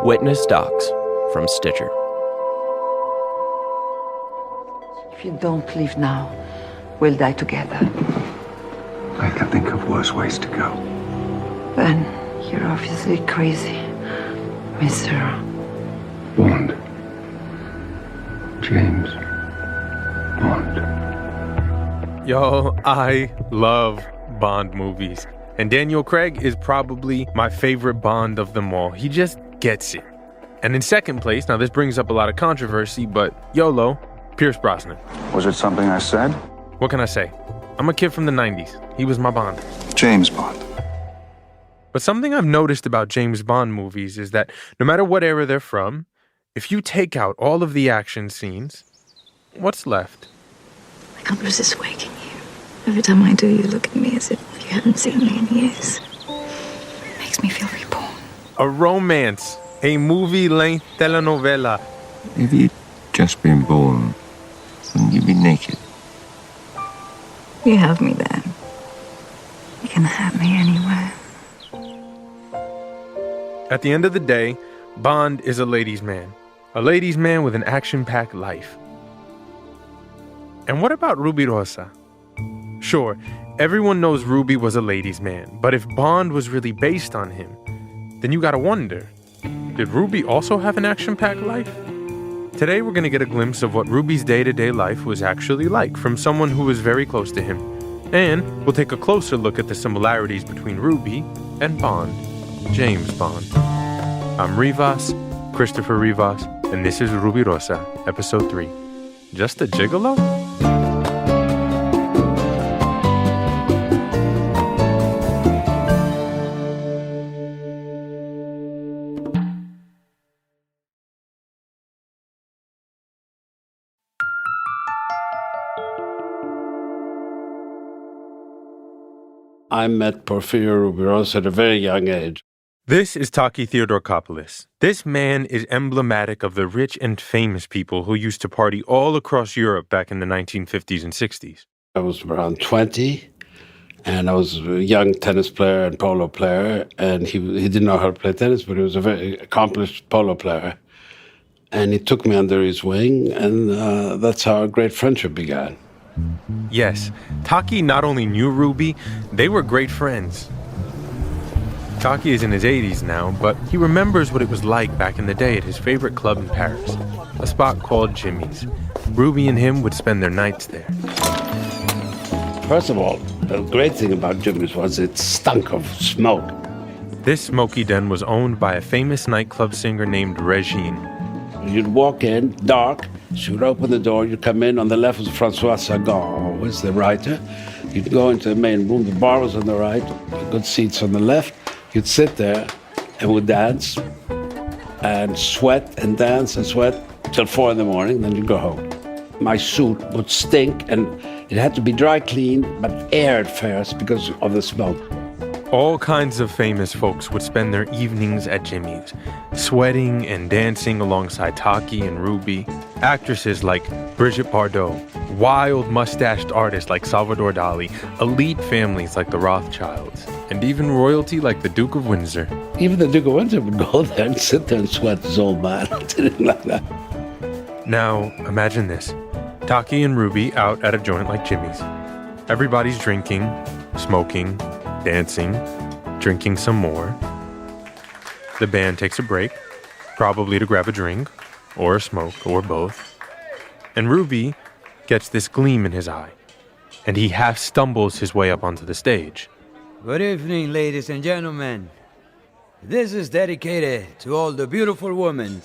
Witness docs from Stitcher. If you don't leave now, we'll die together. I can think of worse ways to go. Then you're obviously crazy, Mr. Bond. James Bond. Yo, I love Bond movies. And Daniel Craig is probably my favorite Bond of them all. He just gets it. And in second place, now this brings up a lot of controversy, but YOLO, Pierce Brosnan. Was it something I said? What can I say? I'm a kid from the 90s. He was my Bond. James Bond. But something I've noticed about James Bond movies is that no matter what era they're from, if you take out all of the action scenes, what's left? I can't resist waking you. Every time I do, you look at me as if you haven't seen me in years. It makes me feel reborn. A romance. A movie-length telenovela. If you'd just been born, wouldn't you be naked? You have me there. You can have me anywhere. At the end of the day, Bond is a ladies' man. A ladies' man with an action-packed life. And what about Rubirosa? Sure, everyone knows Ruby was a ladies' man, but if Bond was really based on him, then you gotta wonder, did Ruby also have an action-packed life? Today we're gonna get a glimpse of what Ruby's day-to-day life was actually like from someone who was very close to him. And we'll take a closer look at the similarities between Ruby and Bond, James Bond. I'm Rivas, Christopher Rivas, and this is Rubirosa, Episode 3. Just a gigolo? I met Porfirio Rubirosa at a very young age. This is Taki Theodorakopoulos. This man is emblematic of the rich and famous people who used to party all across Europe back in the 1950s and 60s. I was around 20, and I was a young tennis player and polo player, and he didn't know how to play tennis, but he was a very accomplished polo player. And he took me under his wing, and that's how our great friendship began. Yes, Taki not only knew Ruby, they were great friends. Taki is in his 80s now, but he remembers what it was like back in the day at his favorite club in Paris, a spot called Jimmy's. Ruby and him would spend their nights there. First of all, the great thing about Jimmy's was it stunk of smoke. This smoky den was owned by a famous nightclub singer named Regine. You'd walk in, dark, she would open the door, you'd come in, on the left was François Sagan, who was the writer. You'd go into the main room, the bar was on the right, good seats on the left. You'd sit there and would dance and sweat and dance and sweat till 4 a.m, then you'd go home. My suit would stink and it had to be dry cleaned, but aired first because of the smoke. All kinds of famous folks would spend their evenings at Jimmy's, sweating and dancing alongside Taki and Ruby. Actresses like Brigitte Bardot, wild mustached artists like Salvador Dali, elite families like the Rothschilds, and even royalty like the Duke of Windsor. Even the Duke of Windsor would go there and sit there and sweat his old man. Didn't like that. Now, imagine this. Taki and Ruby out at a joint like Jimmy's. Everybody's drinking, smoking, dancing, drinking some more. The band takes a break, probably to grab a drink, or a smoke, or both. And Ruby gets this gleam in his eye, and he half stumbles his way up onto the stage. Good evening, ladies and gentlemen. This is dedicated to all the beautiful women.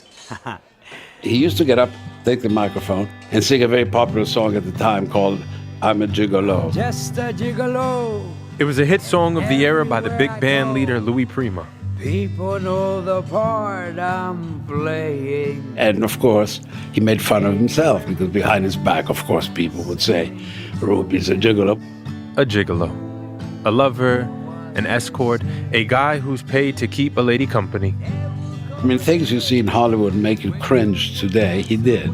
He used to get up, take the microphone, and sing a very popular song at the time called I'm a Gigolo. Just a gigolo. It was a hit song of the era by the big band leader Louis Prima. People know the part I'm playing. And of course, he made fun of himself because behind his back, of course, people would say, Ruby's a gigolo. A gigolo. A lover, an escort, a guy who's paid to keep a lady company. I mean, things you see in Hollywood make you cringe today, he did.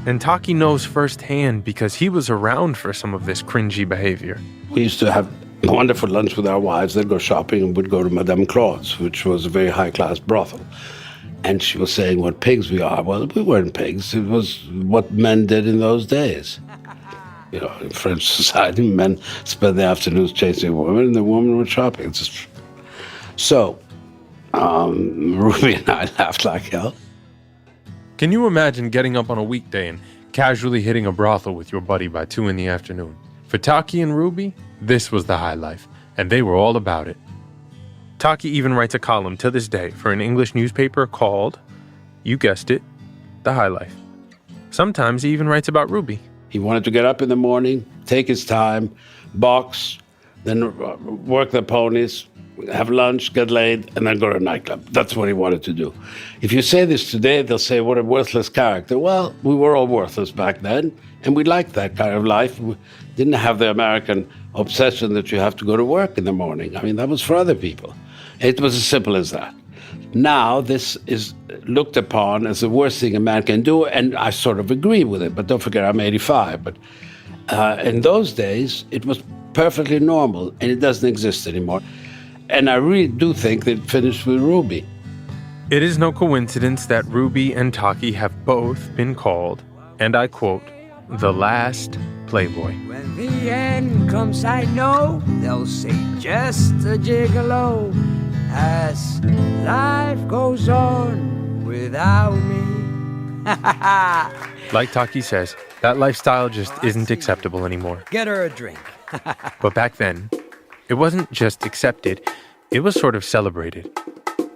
And Taki knows firsthand because he was around for some of this cringy behavior. We used to have a wonderful lunch with our wives. They'd go shopping and we'd go to Madame Claude's, which was a very high-class brothel. And she was saying what pigs we are. Well, we weren't pigs. It was what men did in those days. You know, in French society, men spent the afternoons chasing women, and the women were shopping. So, Ruby and I laughed like hell. Can you imagine getting up on a weekday and casually hitting a brothel with your buddy by 2 p.m? For Taki and Ruby, this was the high life, and they were all about it. Taki even writes a column to this day for an English newspaper called, you guessed it, The High Life. Sometimes he even writes about Ruby. He wanted to get up in the morning, take his time, box, then work the ponies, have lunch, get laid, and then go to a nightclub. That's what he wanted to do. If you say this today, they'll say, what a worthless character. Well, we were all worthless back then, and we liked that kind of life. We didn't have the American obsession that you have to go to work in the morning. I mean, that was for other people. It was as simple as that. Now, this is looked upon as the worst thing a man can do, and I sort of agree with it. But don't forget, I'm 85. But in those days, it was perfectly normal, and it doesn't exist anymore. And I really do think that it finished with Ruby. It is no coincidence that Ruby and Taki have both been called, and I quote, the last Playboy. When the end comes, I know they'll say just a gigolo as life goes on without me. Like Taki says, that lifestyle just isn't acceptable anymore. Get her a drink. But back then, it wasn't just accepted, it was sort of celebrated.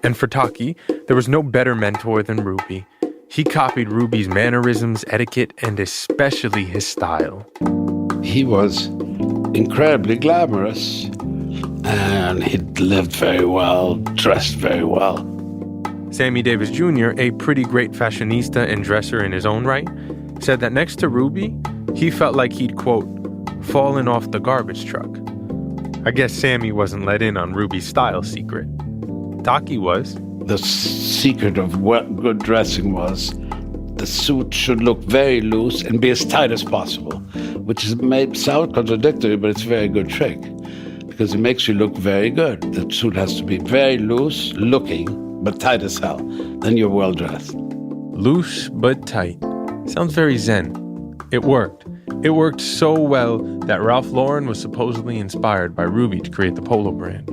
And for Taki, there was no better mentor than Ruby. He copied Ruby's mannerisms, etiquette, and especially his style. He was incredibly glamorous, and he lived very well, dressed very well. Sammy Davis Jr., a pretty great fashionista and dresser in his own right, said that next to Ruby, he felt like he'd, quote, fallen off the garbage truck. I guess Sammy wasn't let in on Ruby's style secret. Taki was. The secret of what good dressing was the suit should look very loose and be as tight as possible, which may sound contradictory, but it's a very good trick because it makes you look very good. The suit has to be very loose looking, but tight as hell. Then you're well dressed. Loose but tight. Sounds very zen. It worked. It worked so well that Ralph Lauren was supposedly inspired by Ruby to create the polo brand.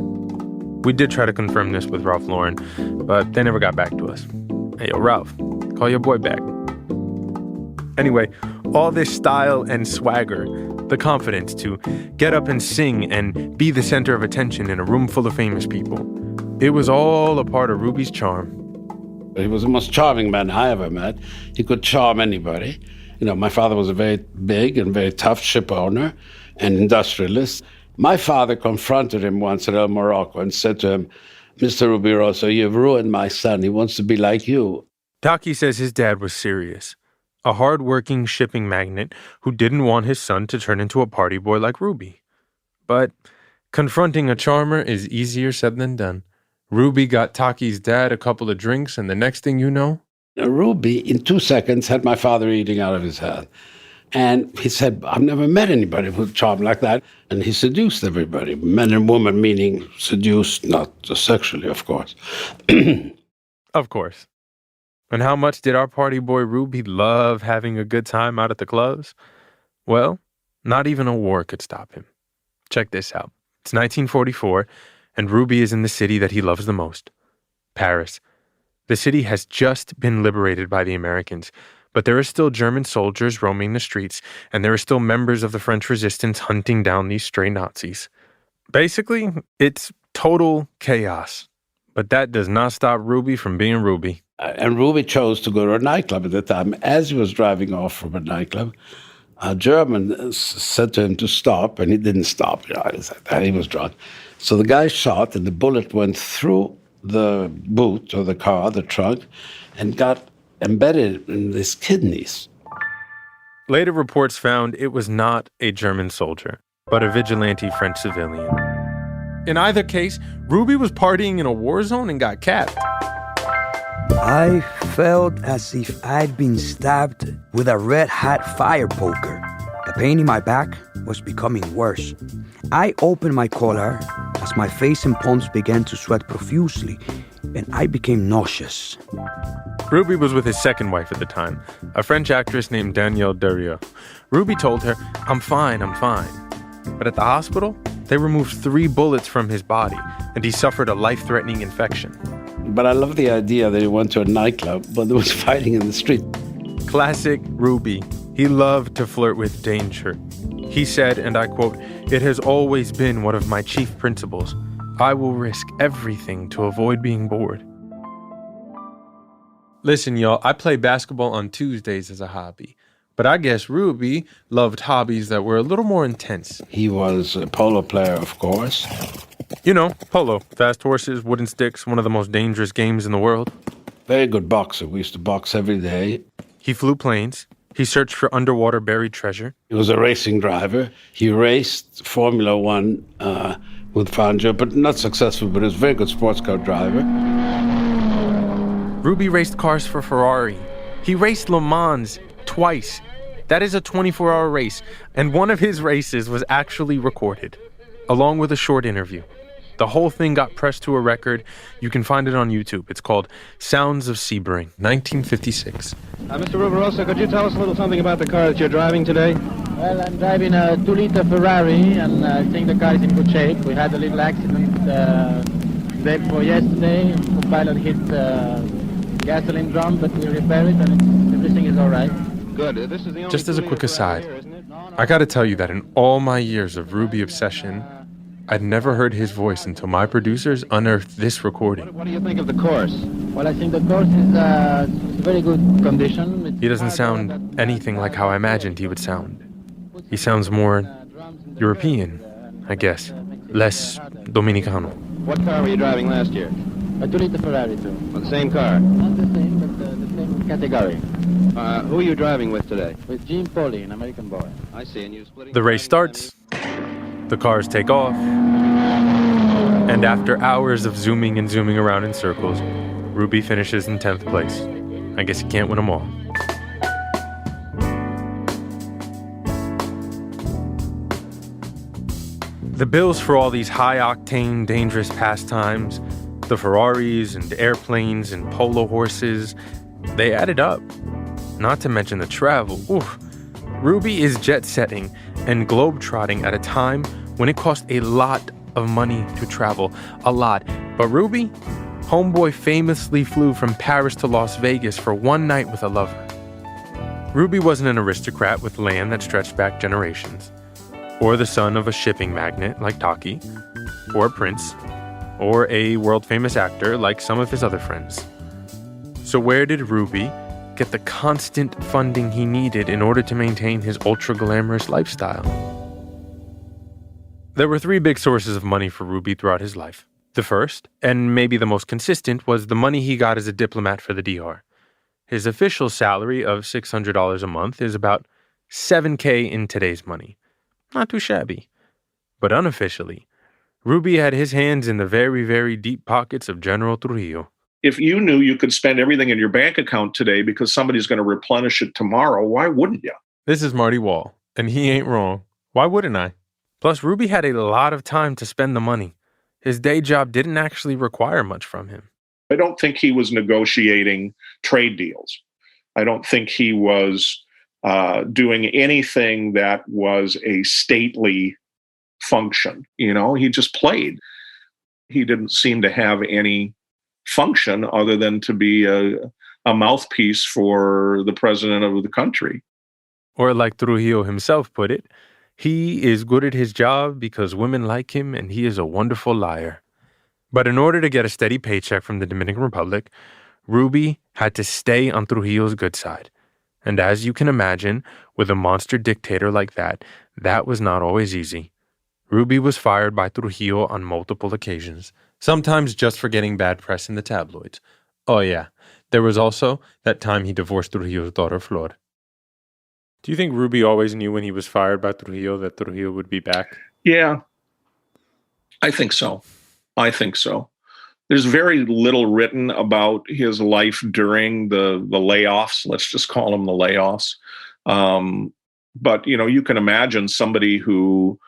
We did try to confirm this with Ralph Lauren, but they never got back to us. Hey, yo, Ralph, call your boy back. Anyway, all this style and swagger, the confidence to get up and sing and be the center of attention in a room full of famous people, it was all a part of Ruby's charm. He was the most charming man I ever met. He could charm anybody. You know, my father was a very big and very tough ship owner and industrialist. My father confronted him once at El Morocco and said to him, Mr. Rubirosa, you've ruined my son. He wants to be like you. Taki says his dad was serious, a hard-working shipping magnate who didn't want his son to turn into a party boy like Ruby. But confronting a charmer is easier said than done. Ruby got Taki's dad a couple of drinks, and the next thing you know... Ruby, in 2 seconds, had my father eating out of his hand. And he said, I've never met anybody who charmed like that. And he seduced everybody, men and women, meaning seduced, not sexually, of course. Of course. And how much did our party boy Ruby love having a good time out at the clubs? Well, not even a war could stop him. Check this out. It's 1944, and Ruby is in the city that he loves the most, Paris. The city has just been liberated by the Americans, but there are still German soldiers roaming the streets, and there are still members of the French resistance hunting down these stray Nazis. Basically, it's total chaos. But that does not stop Ruby from being Ruby. And Ruby chose to go to a nightclub at the time. As he was driving off from a nightclub, a German said to him to stop, and he didn't stop. He was drunk. So the guy shot, and the bullet went through the boot or the car, the trunk, and got embedded in his kidneys. Later reports found it was not a German soldier, but a vigilante French civilian. In either case, Ruby was partying in a war zone and got capped. I felt as if I'd been stabbed with a red-hot fire poker. The pain in my back was becoming worse. I opened my collar as my face and palms began to sweat profusely. and I became nauseous. Rubi was with his second wife at the time, a French actress named Danielle Derrieux. Rubi told her, I'm fine. But at the hospital, they removed 3 bullets from his body, and he suffered a life-threatening infection. But I love the idea that he went to a nightclub, but there was fighting in the street. Classic Rubi. He loved to flirt with danger. He said, and I quote, "It has always been one of my chief principles. I will risk everything to avoid being bored." Listen, y'all, I play basketball on Tuesdays as a hobby. But I guess Rubi loved hobbies that were a little more intense. He was a polo player, of course. You know, polo. Fast horses, wooden sticks, one of the most dangerous games in the world. Very good boxer. We used to box every day. He flew planes. He searched for underwater buried treasure. He was a racing driver. He raced Formula One with Fangio, but not successful, but he was a very good sports car driver. Rubi raced cars for Ferrari. He raced Le Mans twice. That is a 24-hour race, and one of his races was actually recorded, along with a short interview. The whole thing got pressed to a record. You can find it on YouTube. It's called Sounds of Sebring, 1956. Mr. Rubirosa, could you tell us a little something about the car that you're driving today? Well, I'm driving a 2-liter Ferrari, and I think the car is in good shape. We had a little accident day before yesterday. The pilot hit gasoline drum, but we repaired it, and everything is all right. Good. This is the only Just as a quick aside, here, isn't it? No. I gotta tell you that in all my years of Rubi obsession, I'd never heard his voice until my producers unearthed this recording. What do you think of the course? Well, I think the course is very good condition. He doesn't sound anything like how I imagined he would sound. He sounds more European, I guess. Less Dominicano. What car were you driving last year? A 2-liter Ferrari, too. Well, the same car. Not the same, but the same category. Who are you driving with today? With Jim Polly, an American boy. I see, and you splitting... The race starts. The cars take off. And after hours of zooming and zooming around in circles, Rubi finishes in 10th place. I guess you can't win them all. The bills for all these high-octane, dangerous pastimes, the Ferraris and airplanes and polo horses, they added up. Not to mention the travel. Oof. Rubi is jet-setting and globe-trotting at a time when it cost a lot of money to travel. A lot. But Rubi, homeboy famously flew from Paris to Las Vegas for one night with a lover. Rubi wasn't an aristocrat with land that stretched back generations, or the son of a shipping magnate like Taki, or a prince, or a world-famous actor like some of his other friends. So where did Rubi get the constant funding he needed in order to maintain his ultra-glamorous lifestyle? There were 3 big sources of money for Rubi throughout his life. The first, and maybe the most consistent, was the money he got as a diplomat for the DR. His official salary of $600 a month is about $7,000 in today's money. Not too shabby. But unofficially, Rubi had his hands in the very, very deep pockets of General Trujillo. If you knew you could spend everything in your bank account today because somebody's going to replenish it tomorrow, why wouldn't you? This is Marty Wall, and he ain't wrong. Why wouldn't I? Plus, Rubi had a lot of time to spend the money. His day job didn't actually require much from him. I don't think he was negotiating trade deals. I don't think he was doing anything that was a stately function. You know, he just played. He didn't seem to have any function other than to be a mouthpiece for the president of the country. Or like Trujillo himself put it, he is good at his job because women like him and he is a wonderful liar. But in order to get a steady paycheck from the Dominican Republic, Rubi had to stay on Trujillo's good side. And as you can imagine, with a monster dictator like that, that was not always easy. Rubi was fired by Trujillo on multiple occasions, sometimes just for getting bad press in the tabloids. Oh yeah, there was also that time he divorced Trujillo's daughter, Flor. Do you think Rubi always knew when he was fired by Trujillo that Trujillo would be back? Yeah, I think so. There's very little written about his life during the layoffs. Let's just call them the layoffs. But, you know, you can imagine somebody who,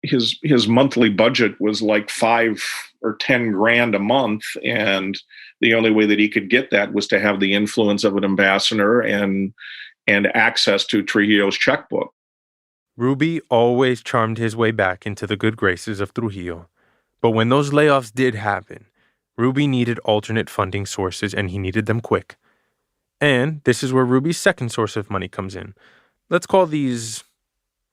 his monthly budget was like 5 or 10 grand a month, and the only way that he could get that was to have the influence of an ambassador and access to Trujillo's checkbook. Rubi always charmed his way back into the good graces of Trujillo. But when those layoffs did happen, Rubi needed alternate funding sources, and he needed them quick. And this is where Rubi's second source of money comes in. Let's call these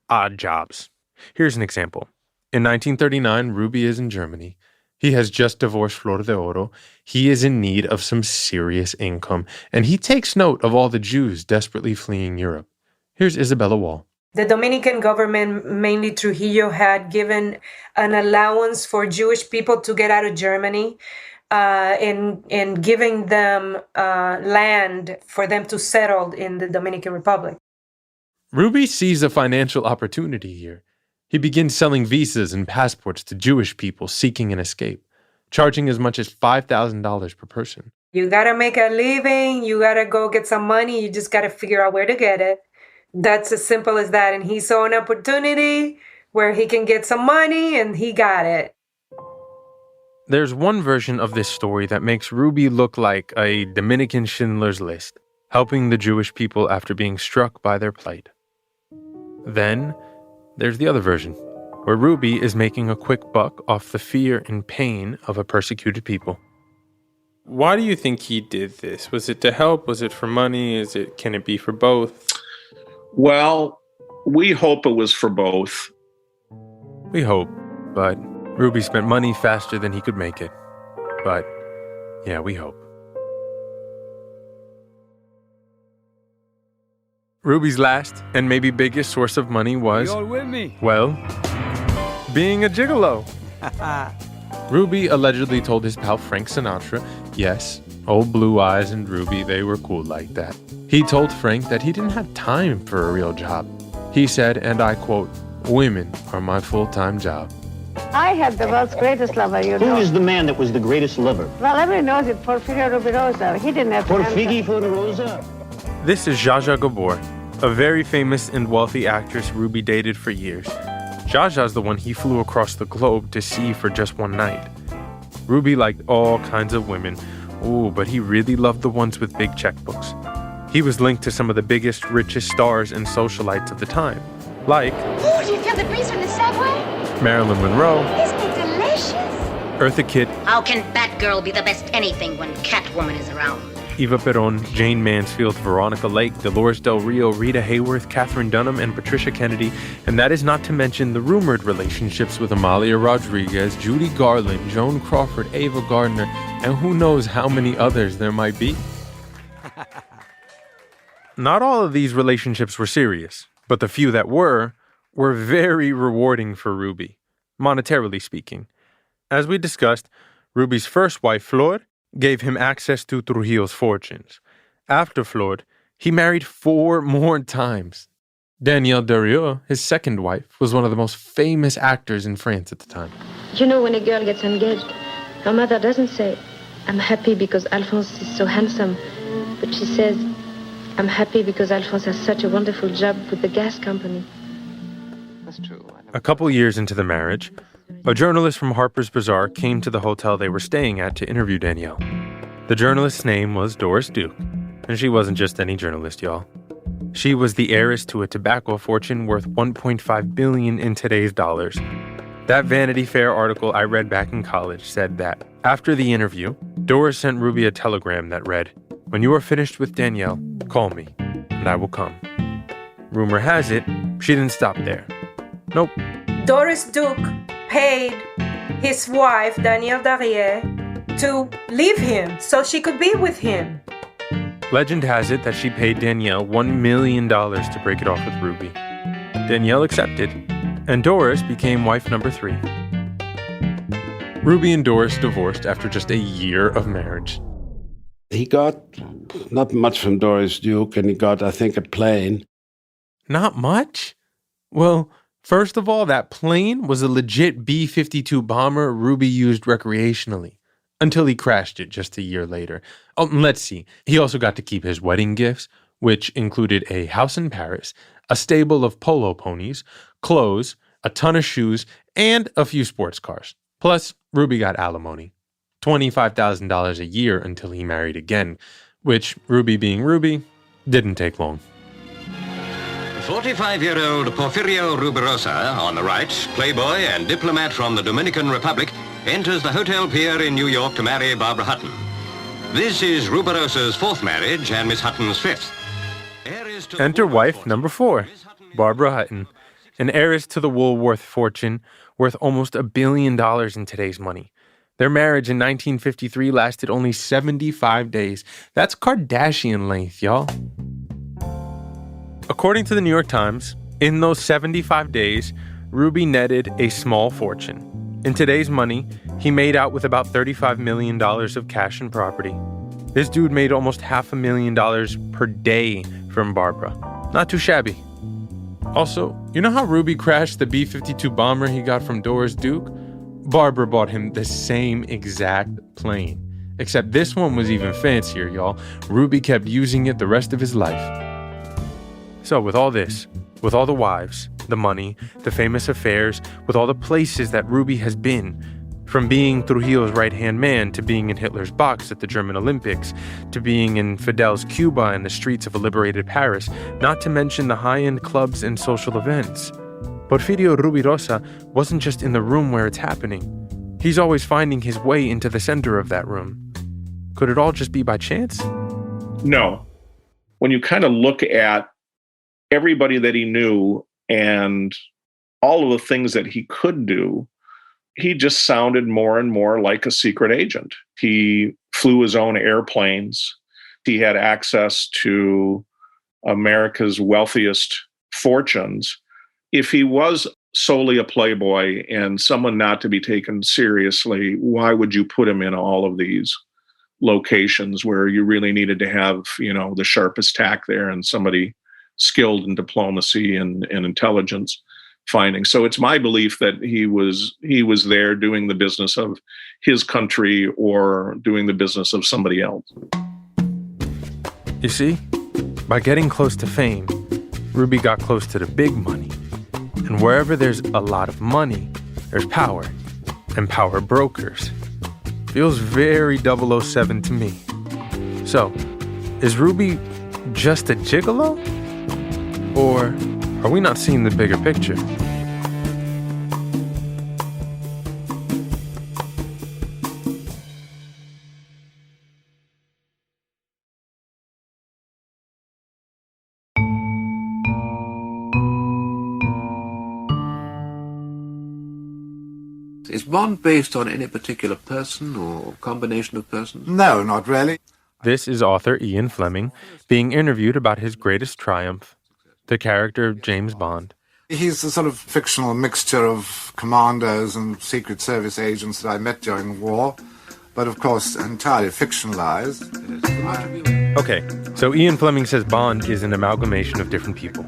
odd jobs. Here's an example. In 1939, Rubi is in Germany. He has just divorced Flor de Oro. He is in need of some serious income, and he takes note of all the Jews desperately fleeing Europe. Here's Isabella Wall. The Dominican government, mainly Trujillo, had given an allowance for Jewish people to get out of Germany and giving them land for them to settle in the Dominican Republic. Rubi sees a financial opportunity here. He begins selling visas and passports to Jewish people seeking an escape, charging as much as $5,000 per person. You got to make a living. You got to go get some money. You just got to figure out where to get it. That's as simple as that. And he saw an opportunity where he can get some money, and he got it. There's one version of this story that makes Rubi look like a Dominican Schindler's List, helping the Jewish people after being struck by their plight. Then there's the other version, where Rubi is making a quick buck off the fear and pain of a persecuted people. Why do you think he did this? Was it to help? Was it for money? Can it be for both? Well, we hope it was for both. We hope, but Rubi spent money faster than he could make it. But, yeah, we hope. Rubi's last and maybe biggest source of money was, well, being a gigolo. Rubi allegedly told his pal Frank Sinatra, yes, old Blue Eyes and Rubi, they were cool like that. He told Frank that he didn't have time for a real job. He said, and I quote, "Women are my full-time job." I had the world's greatest lover, you know. Who is the man that was the greatest lover? Well, everyone knows it, Porfirio Rubirosa. He didn't have Rubirosa? This is Zsa Zsa Gabor, a very famous and wealthy actress Rubi dated for years. Zsa Zsa's the one he flew across the globe to see for just one night. Rubi liked all kinds of women. Ooh, but he really loved the ones with big checkbooks. He was linked to some of the biggest, richest stars and socialites of the time, like... Ooh, do you feel the breeze from the subway? Marilyn Monroe. Isn't it delicious? Eartha Kitt. How can Batgirl be the best anything when Catwoman is around? Eva Peron, Jane Mansfield, Veronica Lake, Dolores Del Rio, Rita Hayworth, Katherine Dunham, and Patricia Kennedy. And that is not to mention the rumored relationships with Amalia Rodriguez, Judy Garland, Joan Crawford, Ava Gardner, and who knows how many others there might be. Not all of these relationships were serious, but the few that were very rewarding for Rubi, monetarily speaking. As we discussed, Rubi's first wife, Flor, gave him access to Trujillo's fortunes. After Flor, he married 4 more times. Danielle Derieux, his second wife, was one of the most famous actors in France at the time. You know, when a girl gets engaged, her mother doesn't say, "I'm happy because Alphonse is so handsome," but she says, "I'm happy because Alphonse has such a wonderful job with the gas company." That's true. A couple years into the marriage, a journalist from Harper's Bazaar came to the hotel they were staying at to interview Danielle. The journalist's name was Doris Duke, and she wasn't just any journalist, y'all. She was the heiress to a tobacco fortune worth $1.5 billion in today's dollars. That Vanity Fair article I read back in college said that after the interview, Doris sent Rubi a telegram that read, "When you are finished with Danielle, call me, and I will come." Rumor has it, she didn't stop there. Nope. Doris Duke paid his wife, Danielle Derieux, to leave him so she could be with him. Legend has it that she paid Danielle $1 million to break it off with Rubi. Danielle accepted, and Doris became wife number 3. Rubi and Doris divorced after just a year of marriage. He got not much from Doris Duke, and he got, I think, a plane. Not much? Well, first of all, that plane was a legit B-52 bomber Rubi used recreationally, until he crashed it just a year later. Oh, let's see. He also got to keep his wedding gifts, which included a house in Paris, a stable of polo ponies, clothes, a ton of shoes, and a few sports cars. Plus, Ruby got alimony. $25,000 a year until he married again, which, Ruby being Ruby, didn't take long. 45-year-old Porfirio Rubirosa, on the right, playboy and diplomat from the Dominican Republic, enters the Hotel Pier in New York to marry Barbara Hutton. This is Rubirosa's fourth marriage and Miss Hutton's fifth. Enter wife number 4, Barbara Hutton, an heiress to the Woolworth fortune, worth almost $1 billion in today's money. Their marriage in 1953 lasted only 75 days. That's Kardashian length, y'all. According to the New York Times, in those 75 days, Ruby netted a small fortune. In today's money, he made out with about $35 million of cash and property. This dude made almost $500,000 per day from Barbara. Not too shabby. Also, you know how Ruby crashed the B-52 bomber he got from Doris Duke? Barbara bought him the same exact plane. Except this one was even fancier, y'all. Ruby kept using it the rest of his life. So with all this, with all the wives, the money, the famous affairs, with all the places that Ruby has been, from being Trujillo's right-hand man to being in Hitler's box at the German Olympics, to being in Fidel's Cuba and the streets of a liberated Paris, not to mention the high-end clubs and social events. Porfirio Rubirosa wasn't just in the room where it's happening. He's always finding his way into the center of that room. Could it all just be by chance? No. When you kind of look at everybody that he knew and all of the things that he could do, he just sounded more and more like a secret agent. He flew his own airplanes. He had access to America's wealthiest fortunes. If he was solely a playboy and someone not to be taken seriously, why would you put him in all of these locations where you really needed to have, the sharpest tack there and somebody skilled in diplomacy and intelligence finding? So it's my belief that he was there doing the business of his country or doing the business of somebody else. You see, by getting close to fame, Ruby got close to the big money. And wherever there's a lot of money, there's power. And power brokers. Feels very 007 to me. So, is Ruby just a gigolo? Or are we not seeing the bigger picture? Is Bond based on any particular person or combination of persons? No, not really. This is author Ian Fleming being interviewed about his greatest triumph, the character of James Bond. He's a sort of fictional mixture of commandos and Secret Service agents that I met during the war, but of course entirely fictionalized. Okay, so Ian Fleming says Bond is an amalgamation of different people.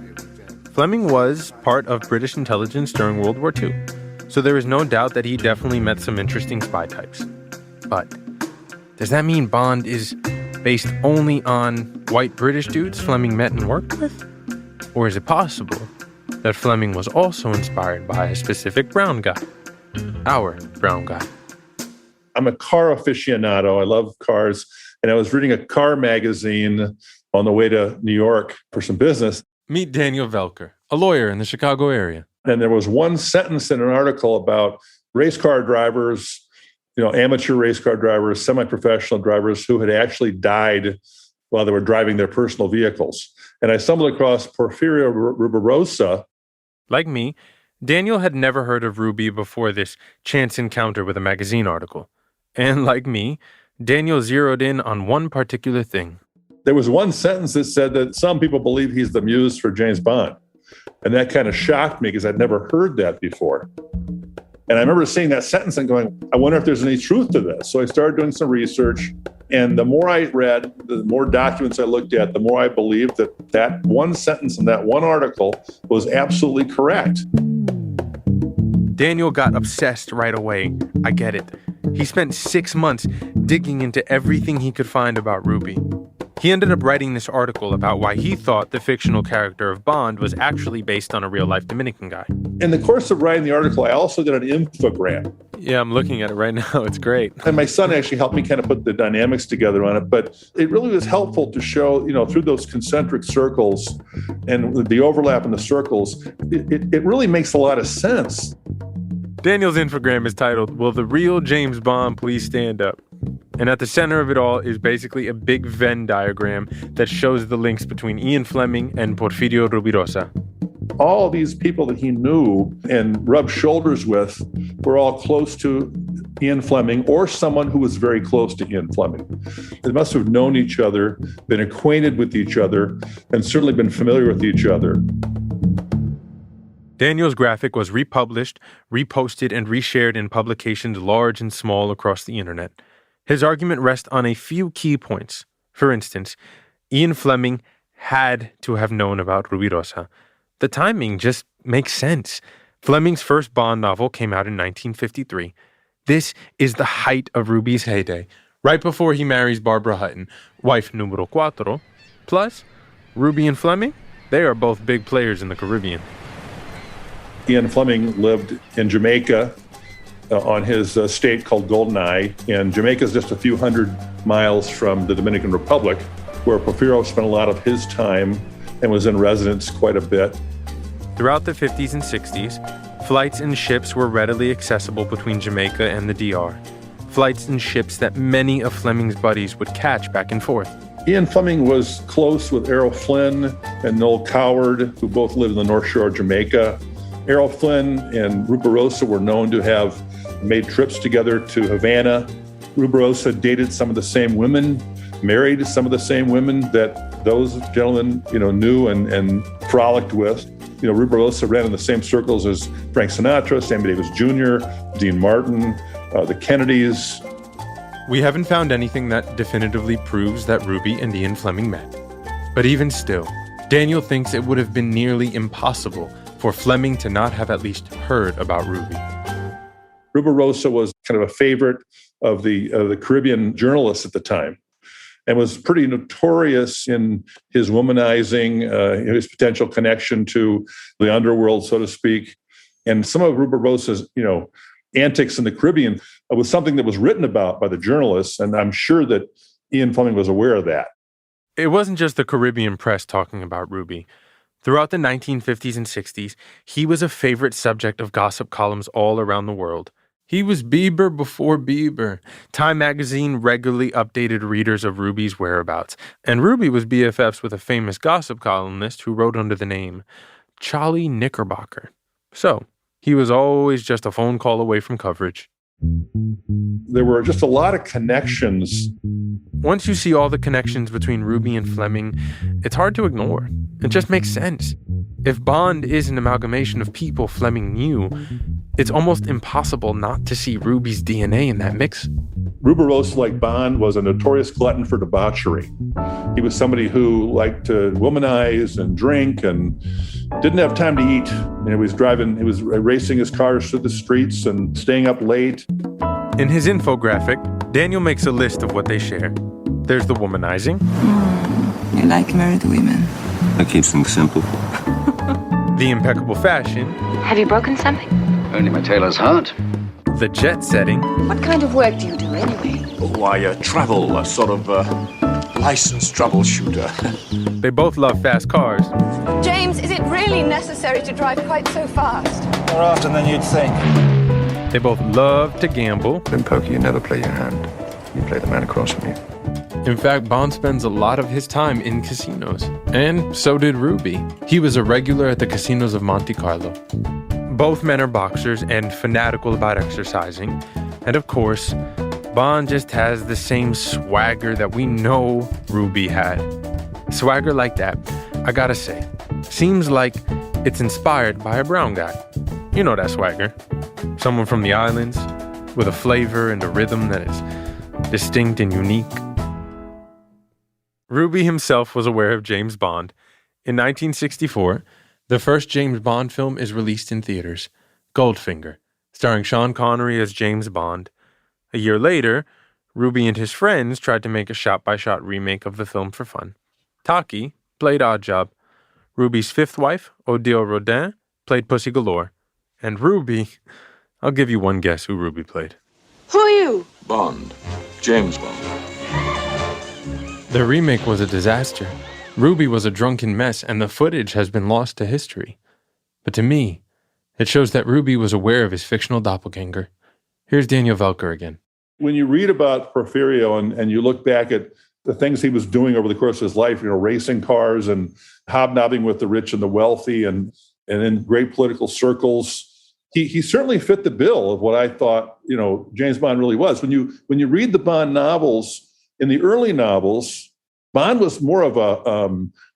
Fleming was part of British intelligence during World War II, so there is no doubt that he definitely met some interesting spy types. But does that mean Bond is based only on white British dudes Fleming met and worked with? Or is it possible that Fleming was also inspired by a specific brown guy? Our brown guy. I'm a car aficionado. I love cars. And I was reading a car magazine on the way to New York for some business. Meet Daniel Velker, a lawyer in the Chicago area. And there was one sentence in an article about race car drivers, amateur race car drivers, semi-professional drivers who had actually died while they were driving their personal vehicles. And I stumbled across Porfirio Rubirosa. Like me, Daniel had never heard of Ruby before this chance encounter with a magazine article. And like me, Daniel zeroed in on one particular thing. There was one sentence that said that some people believe he's the muse for James Bond. And that kind of shocked me because I'd never heard that before. And I remember seeing that sentence and going, I wonder if there's any truth to this. So I started doing some research. And the more I read, the more documents I looked at, the more I believed that that one sentence in that one article was absolutely correct. Daniel got obsessed right away. I get it. He spent 6 months digging into everything he could find about Ruby. He ended up writing this article about why he thought the fictional character of Bond was actually based on a real-life Dominican guy. In the course of writing the article, I also did an infogram. Yeah, I'm looking at it right now. It's great. And my son actually helped me kind of put the dynamics together on it. But it really was helpful to show, through those concentric circles and the overlap in the circles, it really makes a lot of sense. Daniel's infogram is titled, "Will the real James Bond please stand up?" And at the center of it all is basically a big Venn diagram that shows the links between Ian Fleming and Porfirio Rubirosa. All these people that he knew and rubbed shoulders with were all close to Ian Fleming or someone who was very close to Ian Fleming. They must have known each other, been acquainted with each other, and certainly been familiar with each other. Daniel's graphic was republished, reposted, and reshared in publications large and small across the internet. His argument rests on a few key points. For instance, Ian Fleming had to have known about Rubirosa. The timing just makes sense. Fleming's first Bond novel came out in 1953. This is the height of Ruby's heyday, right before he marries Barbara Hutton, wife numero cuatro. Plus, Ruby and Fleming, they are both big players in the Caribbean. Ian Fleming lived in Jamaica on his estate called Goldeneye, and Jamaica is just a few hundred miles from the Dominican Republic, where Porfirio spent a lot of his time and was in residence quite a bit. Throughout the 50s and 60s, flights and ships were readily accessible between Jamaica and the DR. Flights and ships that many of Fleming's buddies would catch back and forth. Ian Fleming was close with Errol Flynn and Noel Coward, who both lived in the North Shore of Jamaica. Errol Flynn and Rubirosa were known to have made trips together to Havana. Rubirosa dated some of the same women, married some of the same women that those gentlemen, knew and frolicked with. Rubirosa ran in the same circles as Frank Sinatra, Sammy Davis Jr., Dean Martin, the Kennedys. We haven't found anything that definitively proves that Ruby and Ian Fleming met. But even still, Daniel thinks it would have been nearly impossible for Fleming to not have at least heard about Ruby. Rubirosa was kind of a favorite of the Caribbean journalists at the time and was pretty notorious in his womanizing, his potential connection to the underworld, so to speak. And some of Rubirosa's, antics in the Caribbean was something that was written about by the journalists, and I'm sure that Ian Fleming was aware of that. It wasn't just the Caribbean press talking about Ruby. Throughout the 1950s and 60s, he was a favorite subject of gossip columns all around the world. He was Bieber before Bieber. Time magazine regularly updated readers of Ruby's whereabouts, and Ruby was BFFs with a famous gossip columnist who wrote under the name Charlie Knickerbocker. So, he was always just a phone call away from coverage. There were just a lot of connections. Once you see all the connections between Ruby and Fleming, it's hard to ignore. It just makes sense. If Bond is an amalgamation of people Fleming knew, it's almost impossible not to see Ruby's DNA in that mix. Rubirosa, like Bond, was a notorious glutton for debauchery. He was somebody who liked to womanize and drink and didn't have time to eat. He was racing his cars through the streets and staying up late. In his infographic, Daniel makes a list of what they share. There's the womanizing. You like married women. That keeps things simple. The impeccable fashion. Have you broken something? Only my tailor's heart. The jet setting. What kind of work do you do anyway? Oh, I travel, a sort of licensed troubleshooter. They both love fast cars. James, is it really necessary to drive quite so fast? More often than you'd think. They both love to gamble. In poker, you never play your hand. You play the man across from you. In fact, Bond spends a lot of his time in casinos. And so did Ruby. He was a regular at the casinos of Monte Carlo. Both men are boxers and fanatical about exercising. And of course, Bond just has the same swagger that we know Ruby had. Swagger like that, I gotta say, seems like it's inspired by a brown guy. You know that swagger. Someone from the islands with a flavor and a rhythm that is distinct and unique. Ruby himself was aware of James Bond. In 1964, the first James Bond film is released in theaters, Goldfinger, starring Sean Connery as James Bond. A year later, Rubi and his friends tried to make a shot-by-shot remake of the film for fun. Taki played Oddjob. Rubi's fifth wife, Odile Rodin, played Pussy Galore. And Rubi, I'll give you one guess who Rubi played. Who are you? Bond. James Bond. The remake was a disaster. Rubi was a drunken mess, and the footage has been lost to history. But to me, it shows that Rubi was aware of his fictional doppelganger. Here's Daniel Velker again. When you read about Porfirio and you look back at the things he was doing over the course of his life, racing cars and hobnobbing with the rich and the wealthy and in great political circles, he certainly fit the bill of what I thought, James Bond really was. When you read the Bond novels, in the early novels, Bond was more of a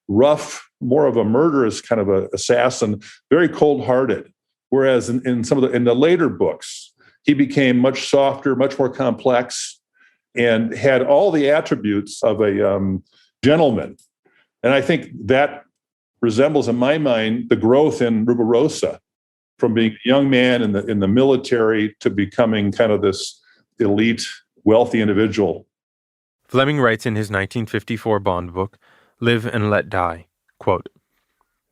rough, more of a murderous kind of a assassin, very cold-hearted. Whereas in the later books, he became much softer, much more complex, and had all the attributes of a gentleman. And I think that resembles, in my mind, the growth in Rubirosa, from being a young man in the military to becoming kind of this elite, wealthy individual. Fleming writes in his 1954 Bond book, Live and Let Die, quote,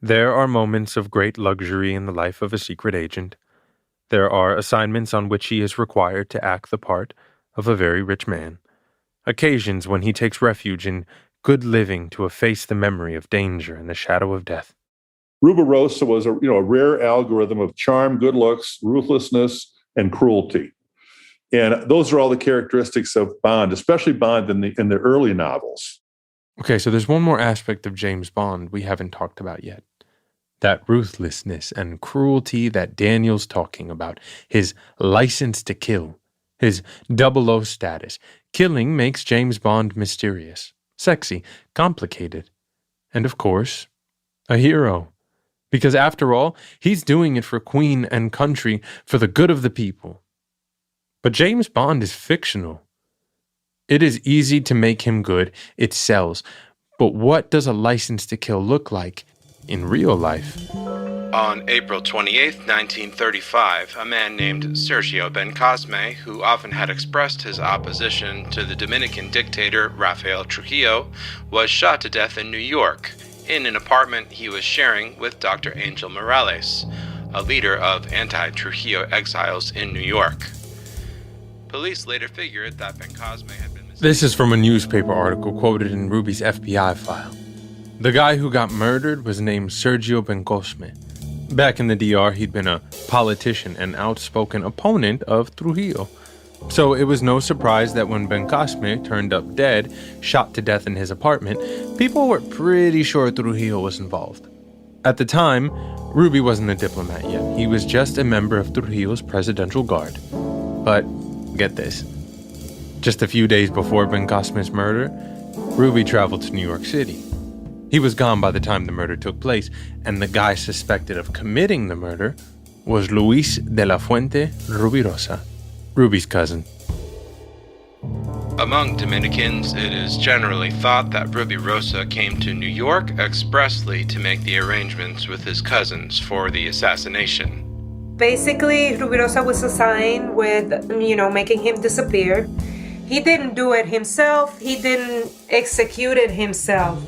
"There are moments of great luxury in the life of a secret agent. There are assignments on which he is required to act the part of a very rich man. Occasions when he takes refuge in good living to efface the memory of danger and the shadow of death." Rubirosa was a rare algorithm of charm, good looks, ruthlessness, and cruelty. And those are all the characteristics of Bond, especially Bond in the early novels. Okay, so there's one more aspect of James Bond we haven't talked about yet. That ruthlessness and cruelty that Daniel's talking about. His license to kill. His 00 status. Killing makes James Bond mysterious, sexy, complicated. And of course, a hero. Because after all, he's doing it for Queen and country, for the good of the people. But James Bond is fictional. It is easy to make him good, it sells. But what does a license to kill look like in real life? On April 28, 1935, a man named Sergio Bencosme, who often had expressed his opposition to the Dominican dictator Rafael Trujillo, was shot to death in New York, in an apartment he was sharing with Dr. Angel Morales, a leader of anti-Trujillo exiles in New York. Police later figured that Bencosme had been... This is from a newspaper article quoted in Rubi's FBI file. The guy who got murdered was named Sergio Bencosme. Back in the DR, he'd been a politician and outspoken opponent of Trujillo. So it was no surprise that when Bencosme turned up dead, shot to death in his apartment, people were pretty sure Trujillo was involved. At the time, Rubi wasn't a diplomat yet. He was just a member of Trujillo's presidential guard. But get this. Just a few days before Bencosme's murder, Rubi traveled to New York City. He was gone by the time the murder took place, and the guy suspected of committing the murder was Luis de la Fuente Rubirosa, Rubi's cousin. Among Dominicans, it is generally thought that Rubirosa came to New York expressly to make the arrangements with his cousins for the assassination. Basically, Rubirosa was assigned with, making him disappear. He didn't do it himself. He didn't execute it himself.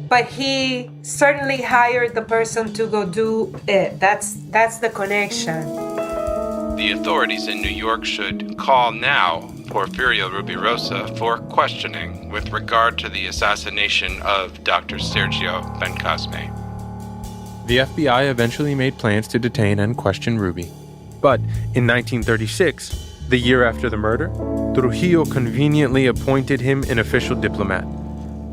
But he certainly hired the person to go do it. That's the connection. The authorities in New York should call now Porfirio Rubirosa for questioning with regard to the assassination of Dr. Sergio Bencosme. The FBI eventually made plans to detain and question Rubi. But in 1936, the year after the murder, Trujillo conveniently appointed him an official diplomat,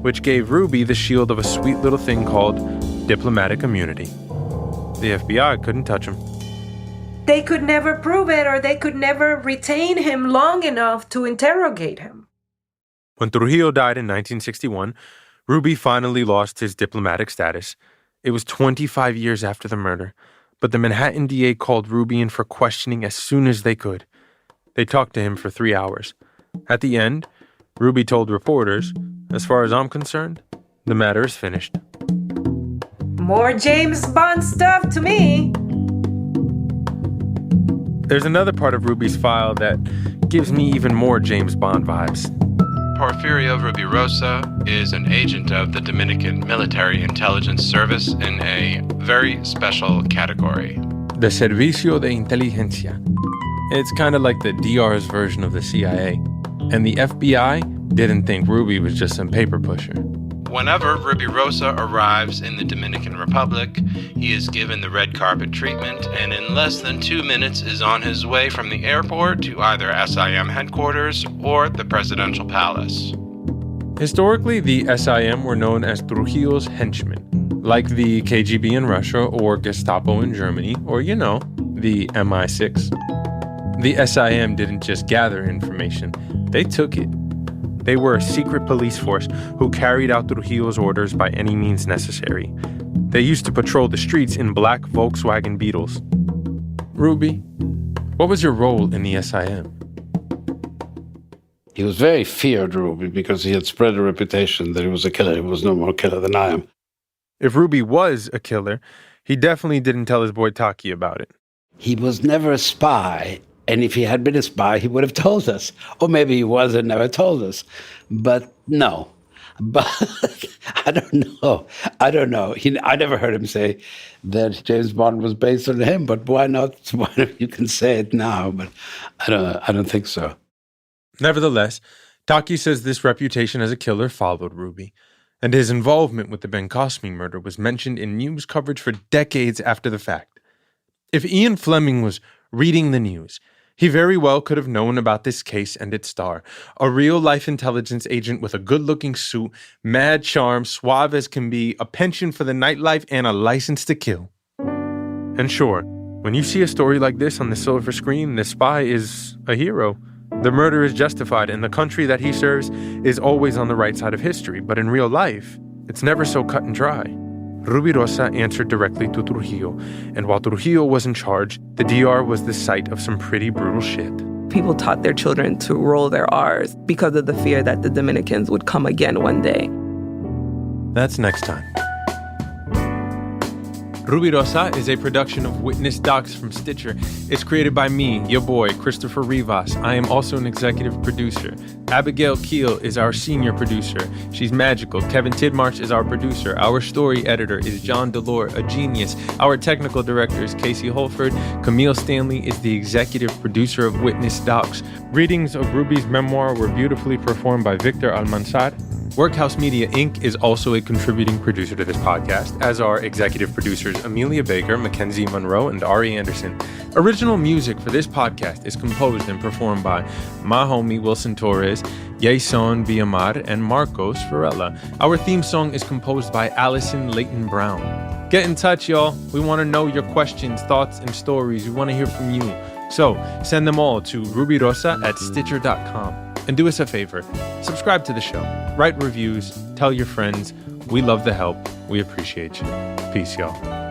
which gave Rubi the shield of a sweet little thing called diplomatic immunity. The FBI couldn't touch him. They could never prove it, or they could never retain him long enough to interrogate him. When Trujillo died in 1961, Rubi finally lost his diplomatic status. It was 25 years after the murder, but the Manhattan DA called Rubi in for questioning as soon as they could. They talked to him for 3 hours. At the end, Rubi told reporters, "As far as I'm concerned, the matter is finished." More James Bond stuff to me. There's another part of Rubi's file that gives me even more James Bond vibes. Porfirio Rubirosa is an agent of the Dominican Military Intelligence Service in a very special category. The Servicio de Inteligencia. It's kind of like the DR's version of the CIA. And the FBI didn't think Ruby was just some paper pusher. Whenever Rubirosa arrives in the Dominican Republic, he is given the red carpet treatment and in less than 2 minutes is on his way from the airport to either SIM headquarters or the presidential palace. Historically, the SIM were known as Trujillo's henchmen, like the KGB in Russia or Gestapo in Germany, or, the MI6. The SIM didn't just gather information, they took it. They were a secret police force who carried out Trujillo's orders by any means necessary. They used to patrol the streets in black Volkswagen Beetles. Ruby, what was your role in the SIM? He was very feared, Ruby, because he had spread a reputation that he was a killer. He was no more killer than I am. If Ruby was a killer, he definitely didn't tell his boy Taki about it. He was never a spy. And if he had been a spy, he would have told us. Or maybe he was and never told us. But no. But I don't know. I never heard him say that James Bond was based on him. But why not? You can say it now, but I don't think so. Nevertheless, Taki says this reputation as a killer followed Ruby. And his involvement with the Ben Cosme murder was mentioned in news coverage for decades after the fact. If Ian Fleming was reading the news, he very well could have known about this case and its star, a real-life intelligence agent with a good-looking suit, mad charm, suave as can be, a penchant for the nightlife, and a license to kill. And sure, when you see a story like this on the silver screen, the spy is a hero. The murder is justified, and the country that he serves is always on the right side of history. But in real life, it's never so cut and dry. Rubirosa answered directly to Trujillo, and while Trujillo was in charge, the DR was the site of some pretty brutal shit. People taught their children to roll their R's because of the fear that the Dominicans would come again one day. That's next time. Rubirosa is a production of Witness Docs from Stitcher. It's created by me, your boy, Christopher Rivas. I am also an executive producer. Abigail Keel is our senior producer. She's magical. Kevin Tidmarsh is our producer. Our story editor is John Delore, a genius. Our technical director is Casey Holford. Camille Stanley is the executive producer of Witness Docs. Readings of Ruby's memoir were beautifully performed by Victor Almanzar. Workhouse Media Inc. is also a contributing producer to this podcast, as are executive producers Amelia Baker, Mackenzie Monroe, and Ari Anderson. Original music for this podcast is composed and performed by my homie Wilson Torres, Jason Villamar, and Marcos Varela. Our theme song is composed by Allison Leighton Brown. Get in touch, y'all. We want to know your questions, thoughts, and stories. We want to hear from you. So send them all to rubirosa@stitcher.com. And do us a favor, subscribe to the show, write reviews, tell your friends. We love the help. We appreciate you. Peace, y'all.